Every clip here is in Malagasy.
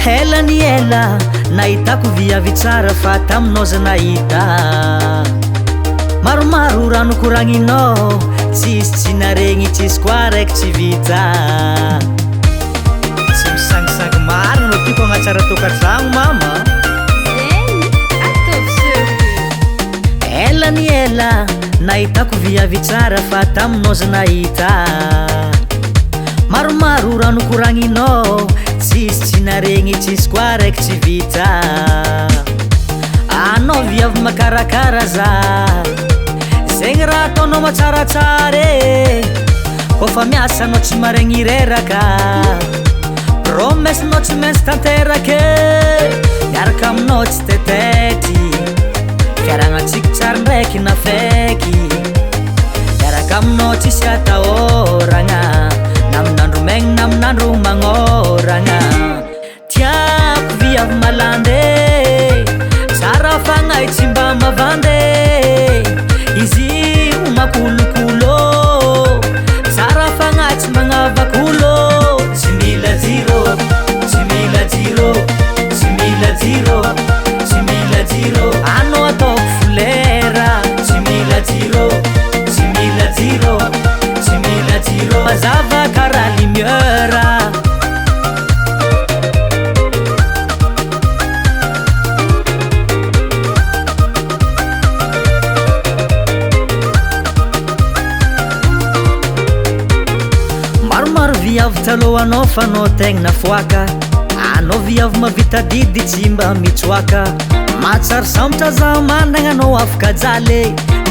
Ela ni ela nahitako viavy tsara fa taminao za nahita maromaro rano koragninao tsisy tsy naregny tsisy koa raiky tsy vita tsy misangisangy marina no tiako agnatsara tokantragno mama ela ni ela nahitako viavy tsara fa taminao za nahita maromaro rano koragninao tsisy tsy naregny tsisy koa raiky tsy vita anao viavy makarakara za zegny raha ataonao matsaratsara kofa miasa anao tsy maregny reraka promessinao tsy maintsy tanterake miaraka aminao tsy tetety fiaragnatsika tsara ndraiky na feky miaraka aminao tsisy atahoragna naminandro megny naminandro magnôragna tiako viavy malande tsara fagnahy tsy mba mavandy izy io makolokolo tsara fagnahy tsy magnavakolo tsy mila jiro tsy mila jiro tsy mila jiro tsy mila jiro anao ataoko folera tsy mila jiro tsy mila jiro tsy mila jiro mazava karaha lumière maromaro viavy talohanao fa anao tegna nafoaka anao viavy mavita didy tsy mba mitsoaka matsary sambatra zaho mandagna anao afaka jaly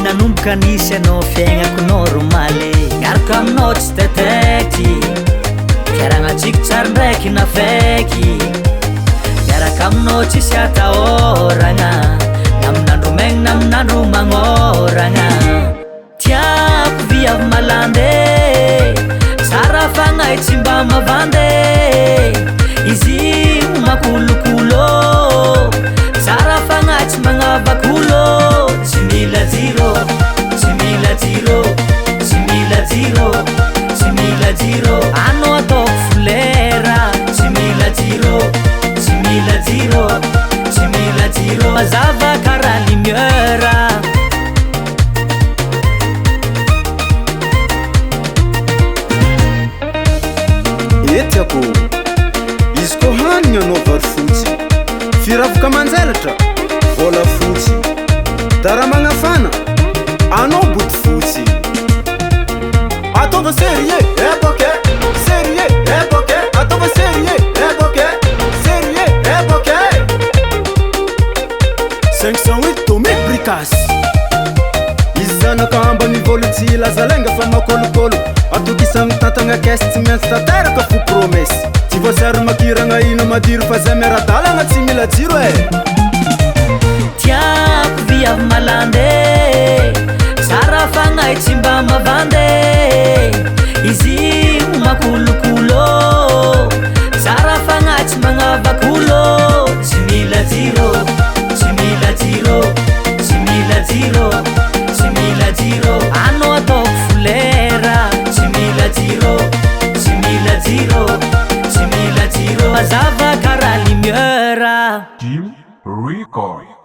nanomboka nisy anao fiaignako normaly miaraka aminao tsy tetety fiaragnatsika tsara ndraiky na feky miaraka aminao tsisy atahoragna naminandro megny naminandro magnôragna tiako viavy malande tsara fagnahy tsy mba mavandy izy io makolokolo tsara fagnahy tsy magnavakolo tsy mila jiro tsy mila jiro tsy mila jiro tsy mila jiro anao ataoko folera tsy mila jiro tsy mila jiro tsy mila jiro mazava karaha lumière etiako izy ko hanigny anao vary fotsy firavaka manjelatra vola fotsy da raha magnafana anao boty fotsy ataova sérieux eboke sérieux eboke ataova sérieux eboke sérieux eboke 508 Tommy Bricas izy zanaka ambany vôlo tsy lazalenga fa makolokolo atokisagny tantagna kesy tsy maintsy tanteraka fo promesy tsy voasary makiragna ino madiro fa zay miara-dalagna tsy mila jiro tiako viavy malande tsara fagnahy tsy mba mavandy izy io makolokolo tsara fagnahy tsy magnavakolo tsy mila jiro tsy mila jiro tsy mila jiro tsy mila jiro anao ataoko folera tsy mila jiro tsy mila jiro tsy mila jiro mazava karaha lumière Jim Record.